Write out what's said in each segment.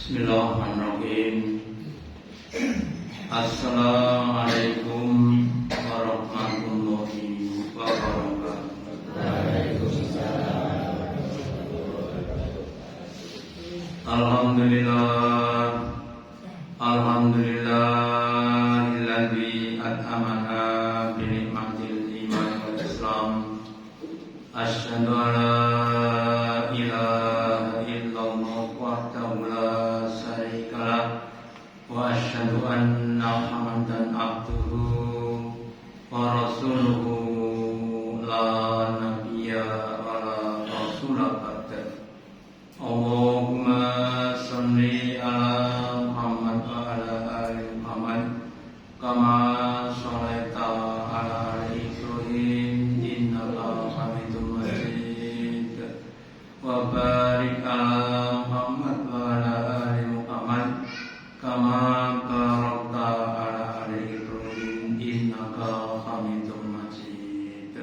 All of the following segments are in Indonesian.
Bismillahirrahmanirrahim. Assalamualaikum warahmatullahi wabarakatuh. Alhamdulillah, alhamdulillahilladzi at'amana bi ni'matil iman wal islam. Asyhadu an la ilaha illallah wahdahu la syarika lah wa asyhadu anna Muhammadan abduhu wa rasuluhu la nabiyya wa la rasula ba'da. Allahumma shalli ala Muhammad wa ala ali Muhammad kama shallaita ala ali Ibrahim innaka Hamidum Majid wa barik ala Muhammad wa ala ali Muhammad kama barakta ala ali Ibrahim innaka Hamidum Majid.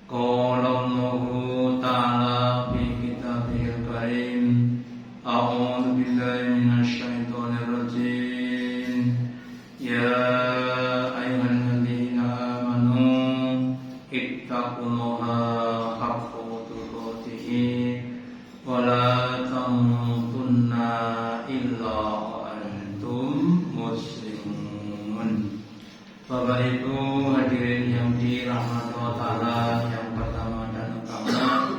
Qala Allahu ta'ala fi kitabihil karim, a'udzu billahi minasy syaithanir rajim. Ya ayyuhalladzina amanu ittaqullaha haqqa tuqatih wa la tamutunna illa wa antum muslimun. Bapak Ibu hadirin yang dirahmati Allah Ta'ala, yang pertama dan utama,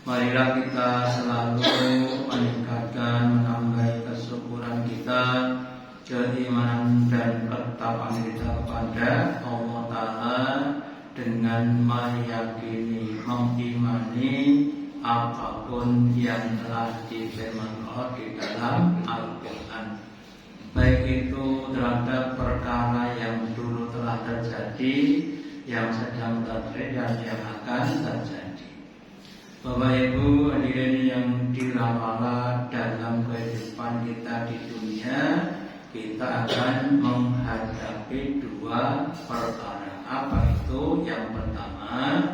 marilah kita selalu meningkatkan, menambah kesyukuran kita, keimanan dan ketakwaan kita kepada Allah Ta'ala dengan meyakini, mengimani apapun yang telah difirmankan Allah di dalam Al-Quran, baik itu terhadap perkara yang dulu telah terjadi, yang sedang terjadi dan yang akan terjadi. Bapak Ibu hadirin yang dirahmati, dalam kehidupan kita di dunia kita akan menghadapi dua perkara. Apa itu? Yang pertama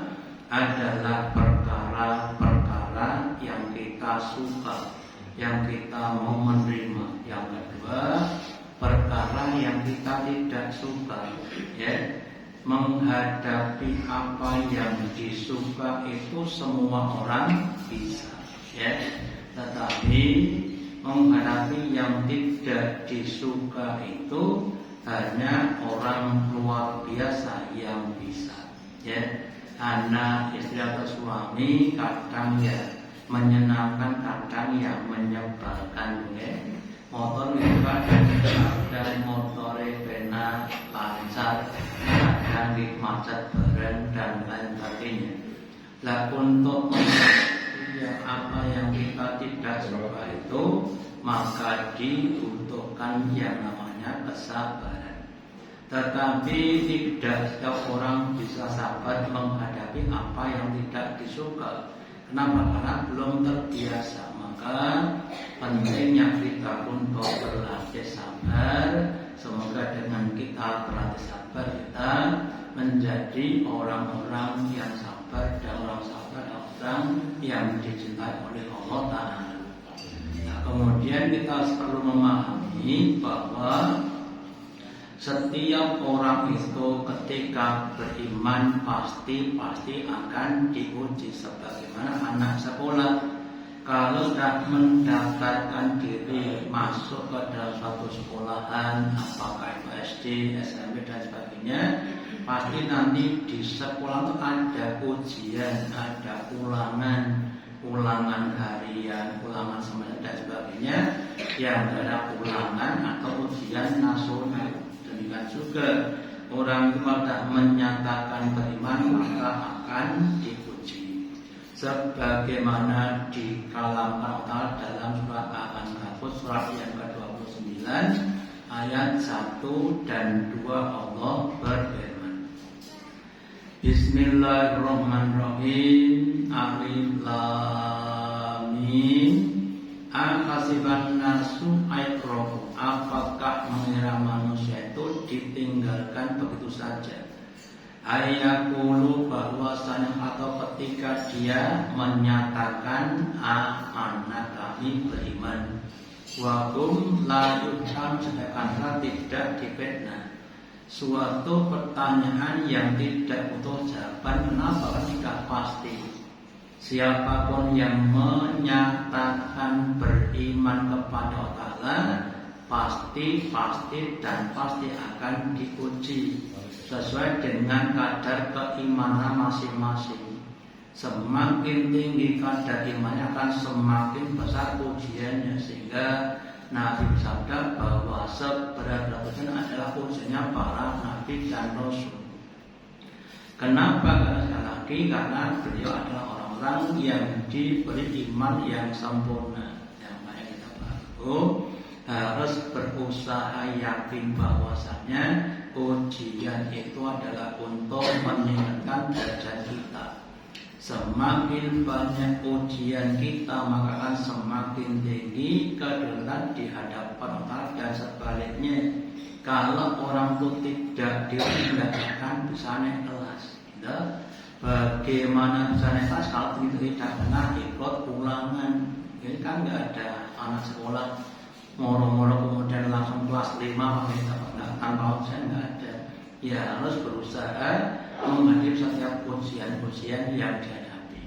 adalah perkara-perkara yang kita suka, yang kita mau menerima. Yang kedua, perkara yang kita tidak suka. Ya, menghadapi apa yang disuka itu semua orang bisa. Ya, tetapi menghadapi yang tidak disuka itu hanya orang luar biasa yang bisa. Ya, anak, istri atau suami kadang ya menyenangkan, kadang ya menyebalkan. Ya, motor itu kadang motornya benar lancar, kadang macet bareng dan lain sebagainya. Lah untuk yang apa yang kita tidak suka itu, maka dibutuhkan yang namanya kesabaran. Tetapi tidak setiap orang bisa sabar menghadapi apa yang tidak disuka. Kenapa? Karena belum terbiasa. Maka pentingnya kita untuk berlatih sabar. Semoga dengan kita berlatih sabar, kita menjadi orang-orang yang sabar dan orang yang dicintai oleh Allah Ta'ala. Nah, kemudian kita perlu memahami bahwa setiap orang itu ketika beriman pasti akan diuji. Sebagaimana anak sekolah, kalau sudah mendaftarkan diri masuk ke dalam suatu sekolahan, apakah itu SD, SMP dan sebagainya, pasti nanti di sekolah itu ada ujian, ada ulangan harian, ulangan semester dan sebagainya, yang ada ulangan atau ujian nasional. Demikian juga orang itu sudah menyatakan beriman, maka akan diuji. Sebagaimana dikalamkan Allah dalam surat Al-Ankabut surat yang ke-29 ayat 1 dan 2, Allah berfirman, Bismillahirrahmanirrahim. Alif lam mim. Akasiban nasu ayrohu. Apakah mengira manusia itu ditinggalkan begitu saja? ayakulu bahwasanya atau ketika dia menyatakan amanah kami beriman, wahum la yudham sedangkan tidak difitnah. Suatu pertanyaan yang tidak butuh jawaban. Kenapa? Tidak pasti. Siapapun yang menyatakan beriman kepada Allah pasti dan pasti akan diuji sesuai dengan kadar keimanan masing-masing. Semakin tinggi kadar imannya akan semakin besar ujiannya, sehingga Nabi bersabda bahwa seberat-berat ujian adalah ujiannya para nabi dan rasul. Kenapa? Karena sekali lagi karena beliau adalah orang-orang yang diberi iman yang sempurna. Yang banyak kita bahas harus berusaha yakin bahwasanya ujian itu adalah untuk meningkatkan derajat kita. Semakin banyak ujian kita, maka akan semakin tinggi kedudukan di hadapan Allah. Dan sebaliknya, kalau orang itu tidak direndahkan, bisa naik kelas. Bagaimana bisa naik kelas kalau itu tidak pernah ikut ulangan? Ini kan nggak ada anak sekolah moro-moro kemudian langsung kelas 5 tanpa ujian, nggak ada. Ya harus berusaha menghadapi setiap ujian-ujian yang dihadapi.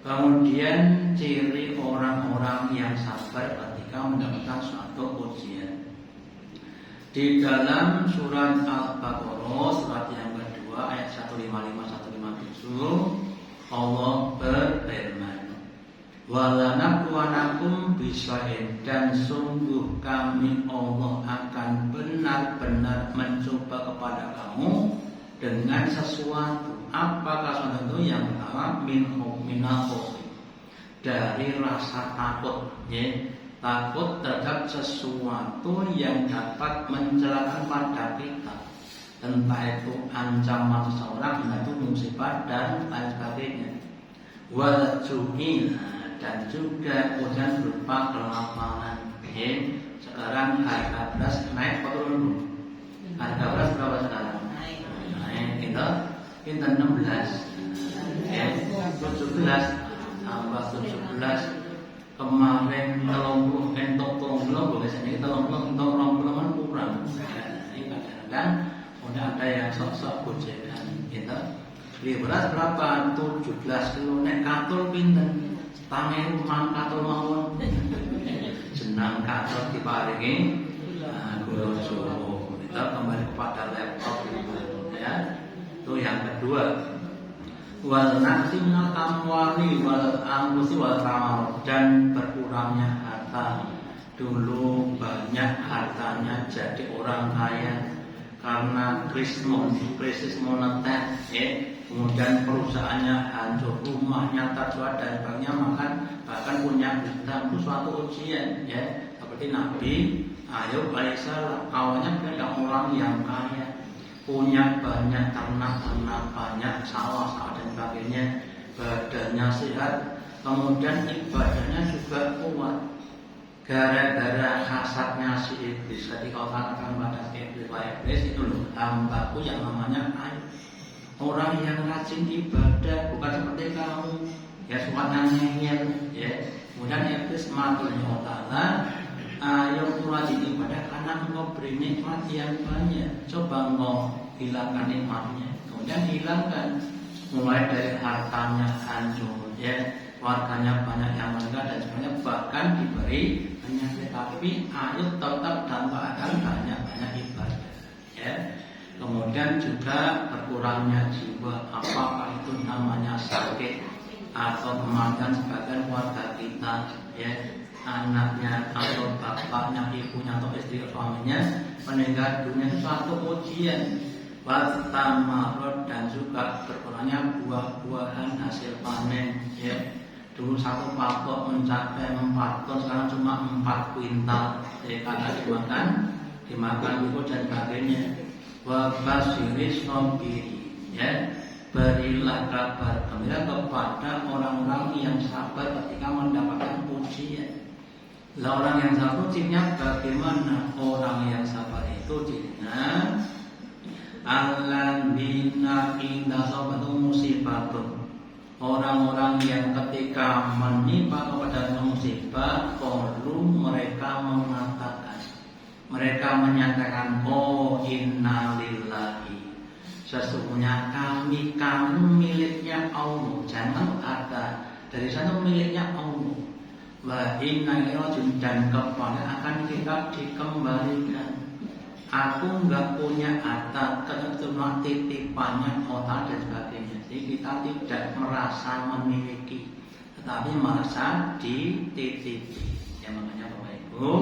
Kemudian ciri orang-orang yang sabar ketika mendapatkan suatu ujian. Di dalam surat Al-Baqarah surat yang kedua ayat 155-157 Allah berfirman, walanabluwanakum bisya'in, dan sungguh kami Allah akan benar-benar mencoba kepada kamu dengan sesuatu. Apakah sesuatu itu? Yang pertama minal, dari rasa takut, takut terhadap sesuatu yang dapat mencelakakan pada kita, entah itu ancaman seseorang, entah itu musibah dan lain sebagainya. Wajuil, dan juga ujian berupa kelaparan. Sekarang harga beras naik atau turun? Harga beras berapa sekarang? Naik. Kita 16, 17, tambah 17. Kemarin 30 entok 30, boleh sini 30 entok 20 kan kurang. Ini kadang-kadang udah ada yang sok-sok gojekan. Beli beras berapa? 17 kilo. Nek katul pinten? Tangen mang katul mawon. Jenang katul diparingi gula suruh. Kita kembali kepada laptop ya. Itu yang kedua. Wal naqsimul amwali wal anfusi wal thamar, dan berkurangnya harta. Dulu banyak hartanya jadi orang kaya karena krisis moneter, kemudian perusahaannya hancur, rumahnya terjual dan sebagainya, bahkan punya hutang. Itu suatu ujian, seperti Nabi Ayub alaihissalam, awalnya adalah orang yang kaya, punya banyak ternak, banyak sawah dan sebagainya, badannya sehat, kemudian ibadahnya juga kuat. Gara-gara hasadnya si iblis, ketika orang akan pada iblis itu loh, hambaku yang namanya Ayub, orang yang rajin ibadah, bukan seperti kamu, suatnya ngeyel, Kemudian iblis mati Allah Ta'ala, Ayub rajin ibadah karena engkau beri nikmat yang banyak, coba engkau hilangkan nikmatnya. Kemudian hilangkan, mulai dari hartanya hancur, warganya banyak yang meninggal dan sebagainya, bahkan diberi penyakit, tapi Ayub tetap dalam keadaan banyak ibadah. Kemudian juga berkurangnya jiwa, apakah itu namanya sakit atau kematian sebagian keluarga kita, anaknya atau bapaknya, ibunya atau istri suaminya meninggal dunia, itu suatu ujian. Watamarot, dan juga berkurangnya buah-buahan hasil panen. Dulu satu patok mencapai 4 ton, sekarang cuma 4 kuintal, karena dimakan itu dan sebagainya. Wabasiris sobiri, berilah kabar gembira kepada orang-orang yang sabar ketika mendapatkan ujian. Orang yang sabar cirinya bagaimana? Orang yang sabar itu cirinya alladzina idza asabatuhum musibatun, orang-orang yang ketika menimpa kepada musibah, qalu mereka mengatakan, mereka menyatakan, oh inna lillahi, sesungguhnya kami miliknya Allah. Jangan ada dari sana miliknya Allah. Wa inna ilaihi raji'un, dan kepada akan kita dikembalikan. Aku enggak punya harta, cuma titipannya kota dan sebagainya. Jadi kita tidak merasa memiliki, tetapi merasa dititipi. Ya makanya Bapak Ibu,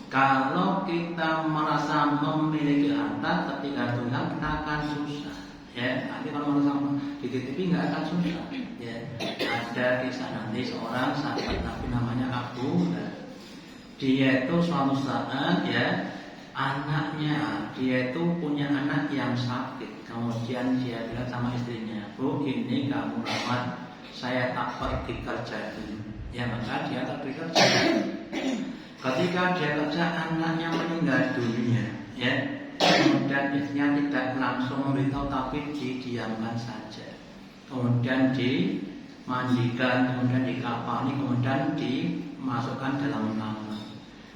kalau kita merasa memiliki harta, ketika Tuhan kita akan susah. Ya, nanti kalau merasa dititipi nggak akan susah. Ya, ada kisah nanti seorang sahabat Nabi namanya Abu Hurairah. Dia itu suatu saat ya, anaknya dia itu punya anak yang sakit. Kemudian dia bilang sama istrinya, Bu, ini kamu rawat, saya tak pergi kerja dulu. Ya maka dia pergi kerja. Ketika dia kerja, anaknya meninggal dunia. Ya, kemudian istrinya tidak langsung memberitahu, tapi didiamkan saja. Kemudian dimandikan, kemudian dikafani, kemudian dimasukkan dalam kamar.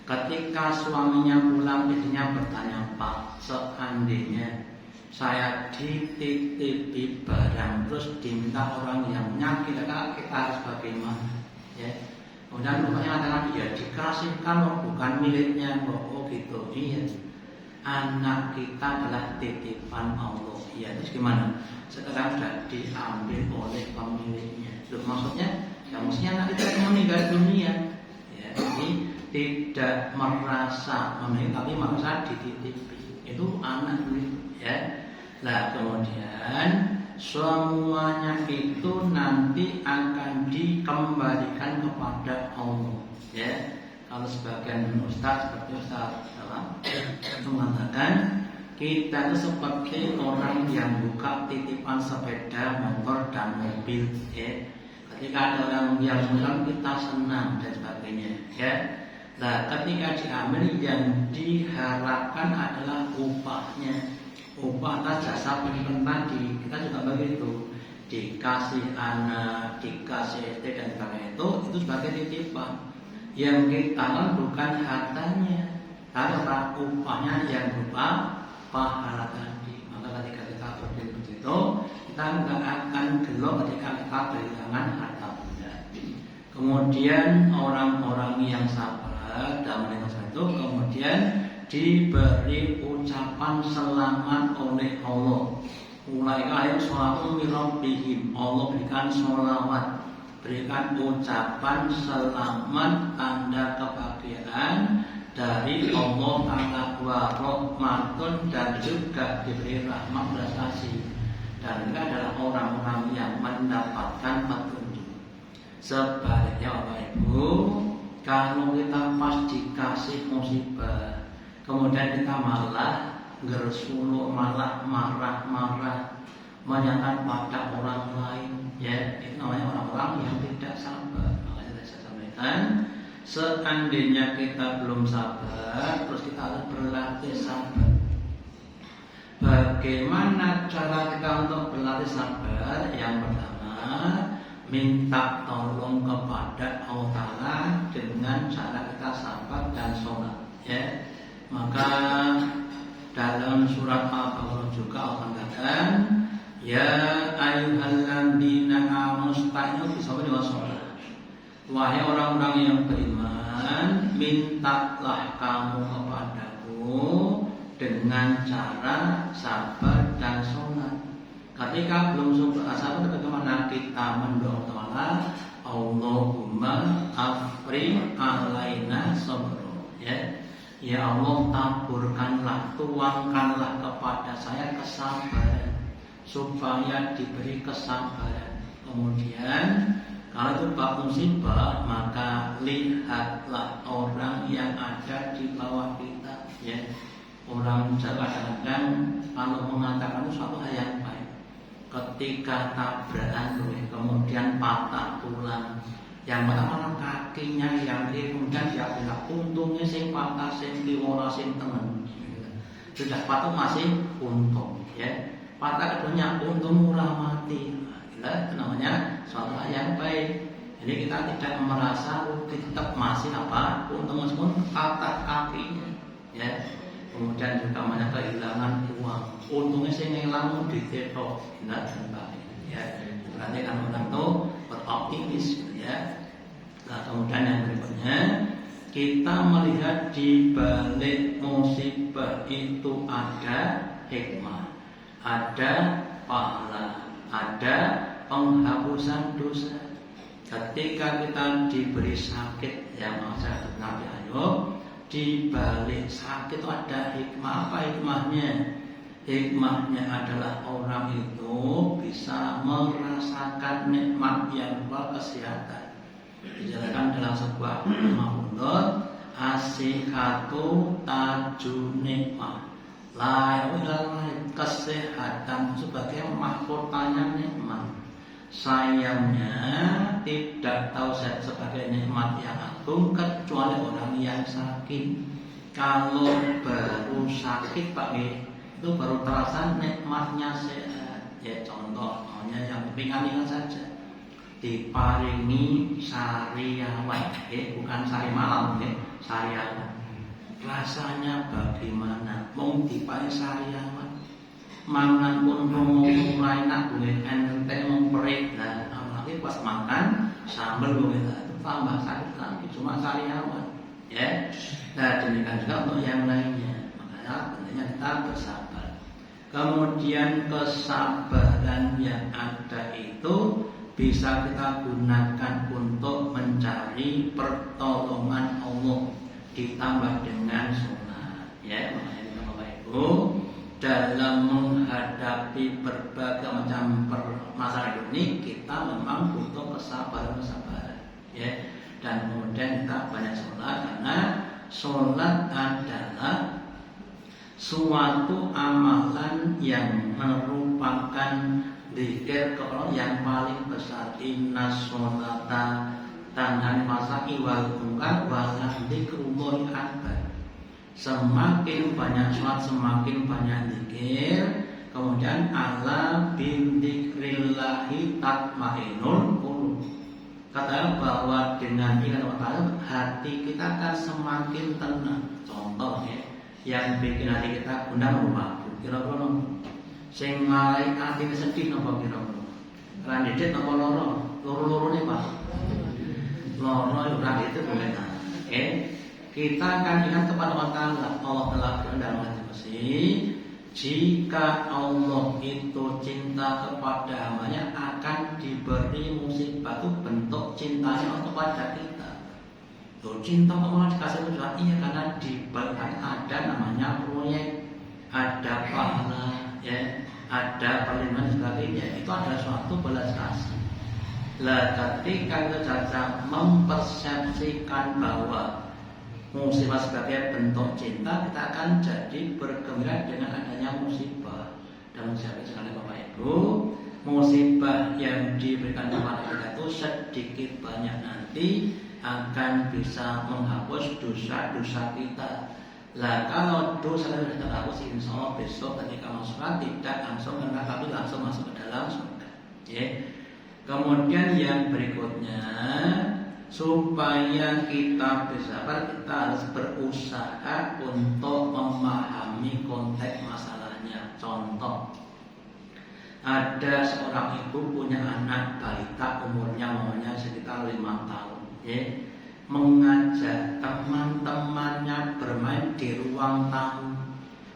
Ketika suaminya pulang, istrinya bertanya, Pak, seandainya saya dititipi barang terus diminta orang yang menyakiti kita harus bagaimana? Ya. Kemudian bapaknya katakan, ya dikasihkan, bukan miliknya. Oh gitu, iya. Anak kita adalah titipan Allah. Ya terus gimana? Sekarang sudah diambil oleh pemiliknya. Loh, maksudnya, ya mestinya anak kita meninggal dunia. Ya, jadi tidak merasa memiliki, tapi merasa dititipi. Itu anak begitu, ya. Nah kemudian semuanya itu nanti akan dikembalikan kepada Allah. Ya, kalau sebagian ustaz seperti Ustaz itu mengatakan kita itu seperti orang yang buka titipan sepeda motor dan mobil. Ya, ketika ada orang yang bilang kita senang dan sebagainya. Ya. Nah, ketika diambil yang diharapkan adalah upahnya, upah atas jasa penyimpan tadi. Kita juga begitu, dikasih anak, dikasih istri dan sebagainya, itu sebagai titipan. Yang kita bukan hartanya, tapi upahnya yang berupa pahala tadi. Maka ketika kita berdiri begitu, kita tidak akan gelo ketika kita kehilangan harta benda. Kemudian orang-orang yang sabar dan mendengar itu kemudian diberi ucapan selamat oleh Allah. Ulaika ayat sholatu mirabbihim, Allah berikan sholawat, berikan ucapan selamat tanda kebahagiaan dari Allah Ta'ala wa rahmatun, dan juga diberi rahmat belas kasih. Dan mereka adalah orang-orang yang mendapatkan petunjuk. Sebaliknya Bapak Ibu, kalau kita pas dikasih musibah, kemudian kita malah gersuluh, malah marah-marah, menyatakan pada orang lain, ya itu namanya orang-orang yang tidak sabar. Makanya saya sampaikan, seandainya kita belum sabar, terus kita harus berlatih sabar. Bagaimana cara kita untuk berlatih sabar? Yang pertama, minta tolong kepada Allah Ta'ala dengan cara kita sabar dan sholat. Ya, maka dalam surat Al-Baqarah juga Allah katakan, ya ayyuhalladzina amanu ista'inu bisabri wassalah. Wahai orang-orang yang beriman, mintalah kamu kepadaku dengan cara sabar dan sholat. Ketika belum sabar, bagaimana kita mendoa Ta'ala, Allahumma afri alaina sabro. Ya, ya Allah, taburkanlah, tuangkanlah kepada saya kesabaran, supaya diberi kesabaran. Kemudian kalau itu bab musibah, maka lihatlah orang yang ada di bawah kita. Ya, orang Jawa kadang-kadang kalau mengatakan suatu hal yang baik, ketika tabrakan kemudian patah tulang, yang pertama kakinya yang kemudian dia bilang untungnya sing patah sing kiwara sing tengen. sudah patut masih untung, ya. Patah keduanya untung murah mati, itu namanya suatu hal yang baik. Jadi kita tidak merasa rugi, tetap masih apa untung meskipun patah kakinya, ya. Kemudian juga banyak kehilangan uang, untungnya sih ngilang di teko, tidak ya. Berarti kan orang itu beroptimis, ya. Nah, kemudian yang berikutnya kita melihat di balik musibah itu ada hikmah, ada pahala, ada penghapusan dosa. Ketika kita diberi sakit, yang maksud Nabi Ayub, di balik sakit itu ada hikmah. Apa hikmahnya? Hikmahnya adalah orang itu bisa merasakan nikmat yang luar kesehatan. Dijelaskan dalam sebuah maulud, asihatu taju nikmah, kesehatan sebagai mahkotanya nikmat. Sayangnya tidak tahu sebagai nikmat yang agung kecuali orang yang sakit. Kalau baru sakit Pak, itu baru terasa nikmatnya sehat. Ya contoh, yang ringan-ringan saja. Diparingi sariawan, bukan sari malam, sariawan. Rasanya bagaimana? Mau diparingi sariawan, mangan pun mulai nak boleh ente memperik dan apalagi pas makan sambal boleh itu tambah sakit lagi, cuma sariawan, ya. Nah demikian juga untuk yang lainnya. Makanya pentingnya kita bersabar. Kemudian kesabaran yang ada itu bisa kita gunakan untuk mencari pertolongan Allah, ditambah dengan sholat, ya. Makanya Bapak Ibu, dalam menghadapi berbagai macam masalah ini kita memang butuh kesabaran, ya. Dan kemudian kita banyak sholat, karena sholat adalah suatu amalan yang merupakan zikir kepada yang paling besar. Inna sholata tanha fasai wal munkar wa dzikrullahi akbar. Semakin banyak sholat, semakin banyak zikir. Kemudian ala bin dzikrillahi tatmainnul qulub. Kata bahwa dengan ingat Allah hati kita akan semakin tenang. Contoh, ya, yang bikin hati kita gundah apa? Kira-kira sing malai ati sedih napa kira-kira? Randedet napa loro? Loro-lorone Pak. Loro ora itu boleh. Kita akan ingat kepada Allah telah dalam hati bersih. Jika Allah itu cinta kepada hambanya, akan diberi musibah itu bentuk cintanya kepada kita. Tuh, cinta Allah dikasih musibah, iya, karena di belakang ada namanya proyek, ada pahala, ya, ada perlindungan dan sebagainya. Itu adalah suatu belas kasih. Lah ketika kita saja mempersepsikan bahwa musibah sebagai bentuk cinta, kita akan jadi bergembira dengan adanya musibah. Dan musibah sekali Bapak Ibu, musibah yang diberikan kepada kita itu sedikit banyak nanti akan bisa menghapus dosa-dosa kita. Lah kalau dosa sudah terhapus, insya Allah besok ketika masuk tidak langsung ke neraka, tapi langsung masuk ke dalam surga. Ya. Kemudian yang berikutnya, supaya kita bersabar, kita harus berusaha untuk memahami konteks masalahnya. Contoh, ada seorang ibu punya anak balita umurnya sekitar 5 tahun, ya, mengajak teman-temannya bermain di ruang tamu.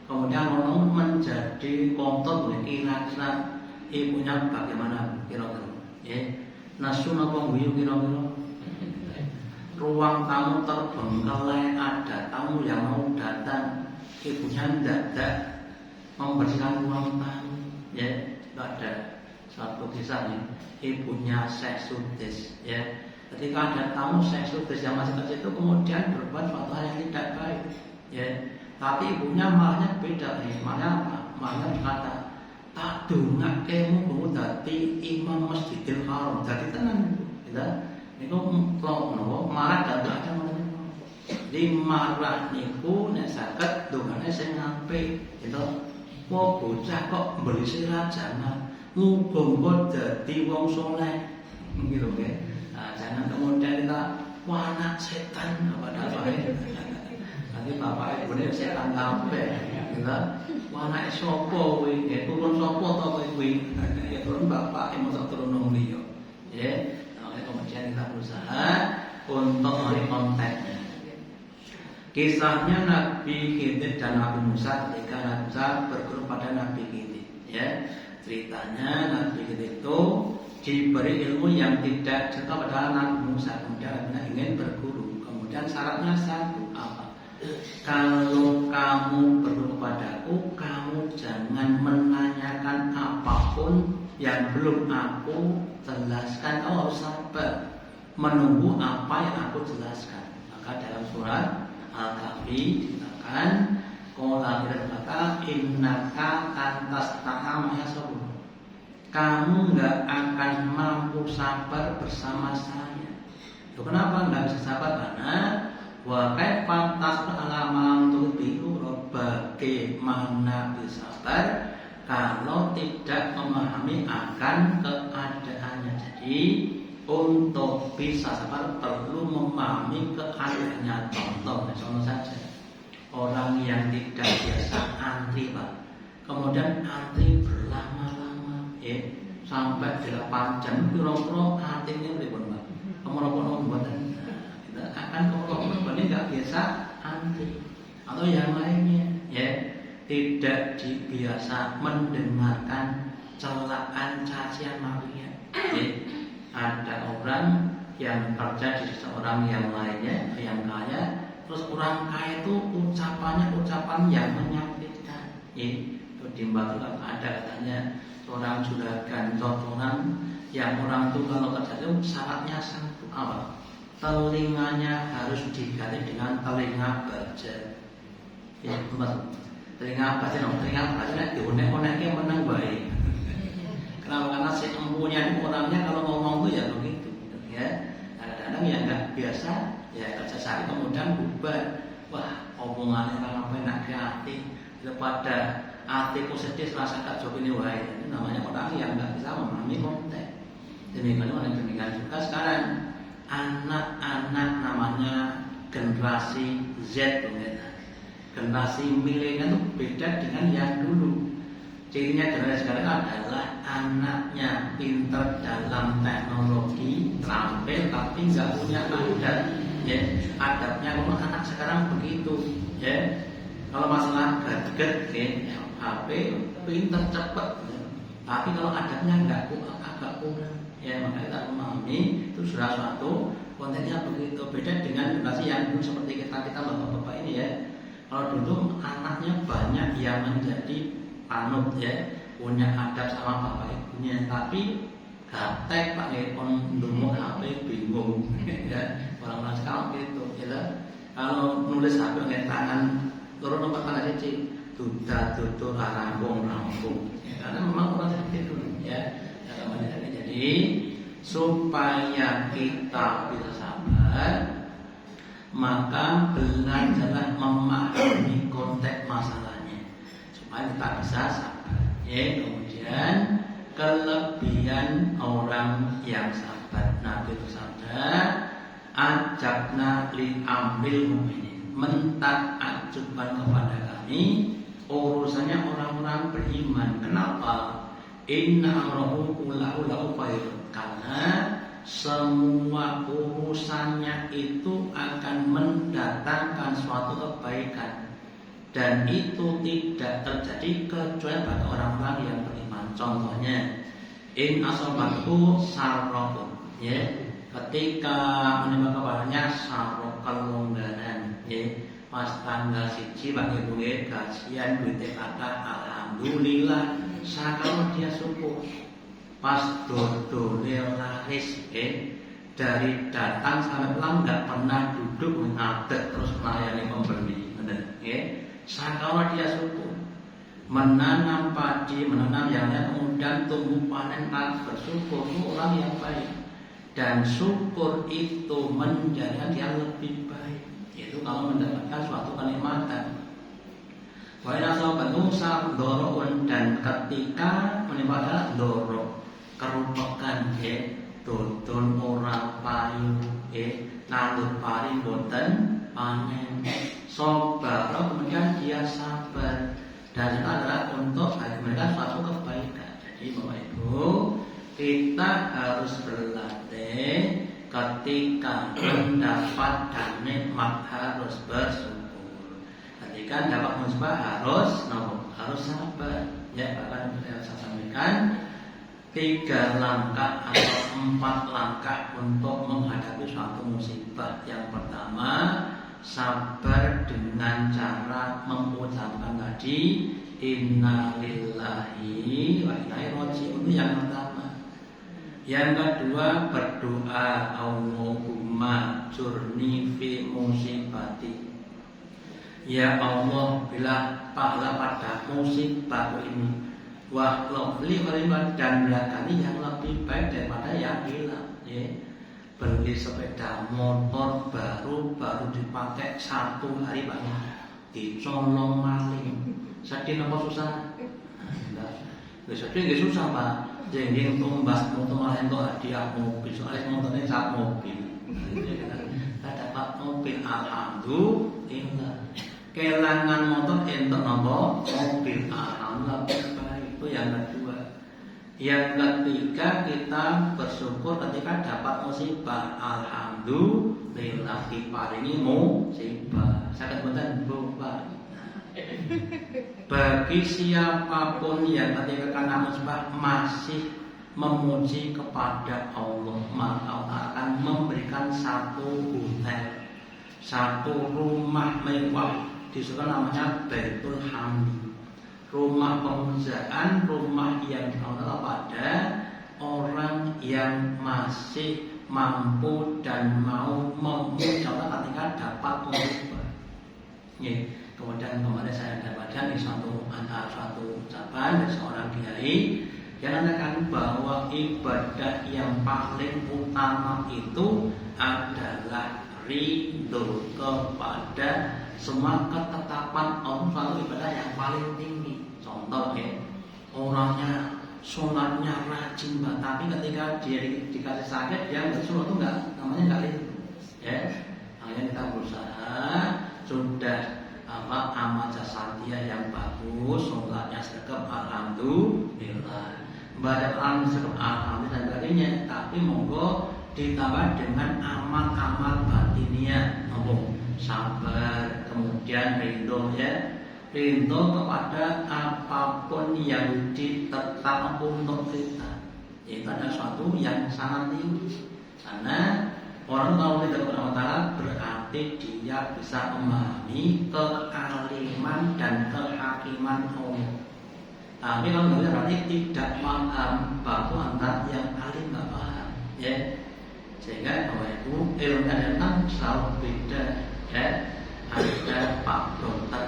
Kemudian orang menjadi kontot, kira-kira ibunya bagaimana kira-kira? Ya, nasu napa guyu kira-kira? Ruang tamu terbengkalai, ada tamu yang mau datang, ibunya tidak membersihkan ruang tamu. Ya, itu ada satu kisah nih, ibunya seksutis, ya. Ketika ada tamu seksutis yang masih kecil itu kemudian berbuat suatu hal yang tidak baik, ya. Tapi ibunya malahnya beda nih, malahnya berkata, tak dongak kemu dadi imam Masjidil Haram, jadi tenang, gitu. Itu kalau malah tidak ada Di marah niku nek saged dongane sing apik, gitu. Wah bocah kok mbeli jangan muga-muga dadi wong saleh. Gitu nggih. Nah, jangan kemudian kita wah anak setan padahal bae. Nanti bapak ibune setan kabeh, gitu. Wah anak sapa kuwi? Ya turun sapa to kuwi? Ya turun bapak mosok turun wong liya. Ya, kemudian kita berusaha untuk mencari kontennya. Kisahnya Nabi Khidir dan Nabi Musa ketika Nabi Musa berguru pada Nabi Khidir. Ya, ceritanya Nabi Khidir itu diberi ilmu yang tidak contoh pada Nabi Musa. Kemudian Nabi ingin berguru. Kemudian syaratnya satu apa? Kalau kamu berguru padaku, kamu jangan menanyakan apapun yang belum aku jelaskan. Kamu harus sabar menunggu apa yang aku jelaskan. Maka dalam surat Al-Kahfi dikatakan qala berkata innaka antas ta'am ya sabur. Kamu enggak akan mampu sabar bersama saya. Itu kenapa enggak bisa sabar? Karena wa kaifa tas'alaman tubihu bagaimana bisa sabar kalau tidak memahami akan keadaannya. Jadi untuk bisa sabar perlu memahami keadaannya. Contoh saja orang yang tidak biasa antri Pak, kemudian antri berlama-lama, sampai 8 jam, kira-kira antrinya berapa Pak? Kemudian kita akan kemudian nggak biasa antri atau yang lainnya, tidak biasa mendengarkan celaan cacian makian. Ada orang yang kerja di seorang yang lainnya, yang kaya, terus orang kaya itu ucapannya ucapan yang menyakitkan. Itu di Mbak ada katanya seorang juragan contohan yang orang itu kalau kerja itu syaratnya satu apa? Telinganya harus diganti dengan telinga baja. Telinga baja, telinga baja dionek-oneknya menang baik. Kenapa? Karena si empunya orangnya kalau ngomong itu ya begitu, ya. Kadang-kadang ya nggak biasa, ya kerja sehari kemudian bubar. Wah, omongannya kalau enak ke hati, daripada hatiku sedih serasa kacau ini wae. Itu namanya orang yang nggak bisa memahami konteks. Demikian juga sekarang anak-anak namanya generasi Z, generasi milenial itu beda dengan yang dulu. Cirinya generasi sekarang adalah anaknya pintar dalam teknologi, terampil tapi nggak punya adab. Adabnya kalau anak sekarang begitu, kalau masalah gadget, HP pintar cepat, tapi kalau adabnya agak kurang. Maka kita memahami itu sudah suatu kontennya begitu beda dengan generasi yang dulu seperti kita bapak-bapak ini ya. Kalau dulu anaknya banyak yang menjadi panut punya adab sama bapak ibunya, tapi gaptek Pak Nepon ndumuk HP bingung orang-orang sekarang gitu kalau nulis HP dengan tangan turun nomor tangan cici duda duduk rampung karena memang orang seperti itu jadi supaya kita bisa sabar maka belajarlah memahami konteks masalahnya supaya kita bisa sabar. Kemudian kelebihan orang yang sabar. Nabi bersabda, "Ajabna li amril mu'minin." Mentakjubkan kepada kami urusannya orang-orang beriman. Kenapa? Inna amrahu kullahu lahu khair. Karena semua urusannya itu akan mendatangkan suatu kebaikan dan itu tidak terjadi kecuali pada orang-orang yang beriman. Contohnya, in asobatu sarrokun, ketika menimba kepadanya sarrok kelonggaran, pas tanggal 1 bagi gue gajian duitnya kata alhamdulillah, kalau dia syukur. Pas dodone laris dari datang sampai pulang nggak pernah duduk ngadeg terus melayani pembeli, kalau dia syukur menanam padi, menanam yang lain kemudian tumbuh panen bersyukur itu orang yang baik dan syukur itu menjadikan dia lebih baik. Itu kalau mendapatkan suatu kenikmatan. Wa ila sabanusa doroun, dan ketika menimpa doro kerupakan dodol ora payu nandur pari boten panen. Sabar, kemudian dia sabar, dan itu adalah untuk bagi mereka suatu kebaikan. Jadi Bapak Ibu, kita harus berlatih ketika mendapat nikmat harus bersyukur. Ketika dapat musibah harus sabar. Ya, bahkan saya sampaikan 3 langkah atau 4 langkah untuk menghadapi suatu musibah. Yang pertama, sabar dengan cara mengucapkan tadi innalillahi wa inna ilaihi raji'un, itu yang pertama. Yang kedua, berdoa Allahumma jurni fi musibati. Ya Allah, bila pahala pada musibah ini, wa lofli dan belakani yang lebih baik daripada yang hilang. Ya. Beli sepeda motor baru dipakai 1 hari Pak, dicolong maling. Sedih apa susah? Sedih nggak susah Pak. Jadi tumbas motor malah itu hadiah mobil, soalnya motornya sak mobil. Kita dapat mobil, alhamdulillah. Kelangan motor entuk nopo mobil, alhamdulillah. Itu yang kedua. Yang ketiga, kita bersyukur ketika dapat musibah, alhamdulillah diparingi musibah. Sakit betul Bapak. Bagi siapapun yang ketika kena musibah masih memuji kepada Allah, maka Allah akan memberikan satu hotel, satu rumah mewah, disuruh namanya Baitul Hamdi, rumah pemujaan, rumah yang dikenal pada orang yang masih mampu dan mau memuji Allah ketika dapat musibah. Kemudian kemarin saya dapatkan di suatu ucapan dari seorang kiai yang mengatakan bahwa ibadah yang paling utama itu adalah ridho kepada semua ketetapan Allah, suatu ibadah yang paling tinggi. Contoh orangnya sholatnya rajin Mbak, tapi ketika dia dikasih sakit dia nggak sholat, itu namanya nggak ridho. Hanya kita berusaha sudah amal jasadiyah yang bagus, sholatnya sedekap alhamdulillah, baca Al-Quran sedekap alhamdulillah dan sebagainya. Tapi monggo ditambah dengan amal-amal batiniah, sabar, kemudian ridho ridho kepada apapun yang ditetapkan untuk kita. Itu adalah suatu yang sangat tinggi. Karena orang kalau tidak kepada Allah Ta'ala berarti dia bisa memahami kealiman dan kehakiman Allah. Tapi kalau tidak berarti tidak paham, bahwa antara yang alim tidak paham. Sehingga Bapak Ibu, ilmu kan selalu beda. Ada Pak Dokter,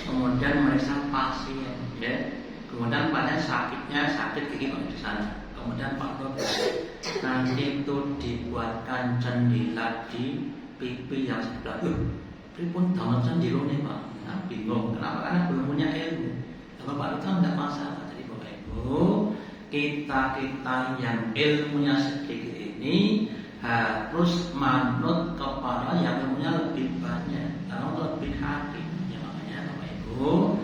kemudian meriksa pasien, kemudian pada sakit gigi di sana. Kemudian Pak Dokter, nanti itu dibuatkan cendila di pipi yang sebelah. Pripun damel cendila nih Pak? Bingung. Kenapa? Karena belum punya ilmu. Kalau Pak Dokter tidak masalah. Jadi Bapak Ibu, kita yang ilmunya sedikit ini harus manut kepada yang ilmunya lebih banyak, karena lebih hakim. Makanya Bapak Ibu,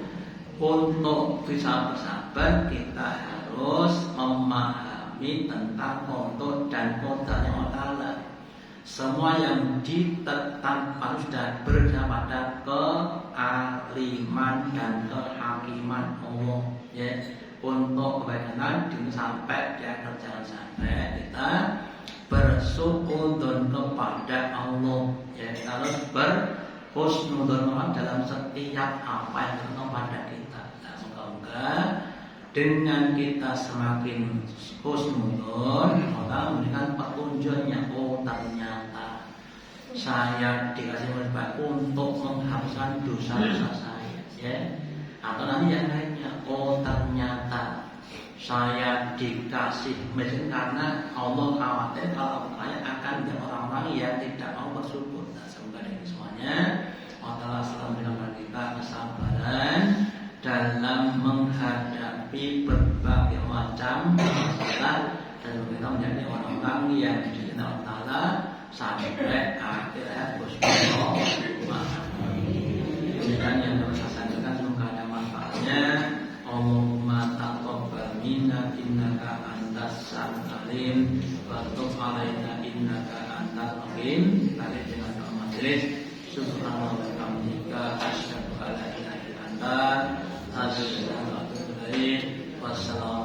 untuk bisa bersabar kita harus memahami tentang kontot dan kodanya Allah Ta'ala. Semua yang ditetapkan sudah berdasarkan pada kealiman dan kehakiman Allah. Untuk kebaikan ini sampai di akhir, jangan sampai kita bersuudzon kepada Allah. Kita harus berhusnudzon dalam setiap apa yang terjadi pada kita. Semoga dengan kita semakin husnudzon, Allah memberikan petunjuknya. Oh, ternyata saya dikasih musibah untuk menghapuskan dosa-dosa saya, atau nanti yang lainnya. Oh, ternyata saya dikasih miskin karena Allah khawatir kalau saya akan menjadi orang-orang yang tidak mau bersyukur. Semoga ini semuanya menjadi orang-orang yang dicintai Allah Ta'ala sampai akhir hayat Rasulullah. Demikian yang dapat saya sampaikan, semoga ada manfaatnya. Allahumma taqabbal minna innaka antas samiul alim wa tub alaina innaka antal hakim. Tadi dengan doa majelis, subhanallah wa bihamdika asyhadu an la ilaha illa anta astaghfiruka wa atubu ilaik. Wassalamu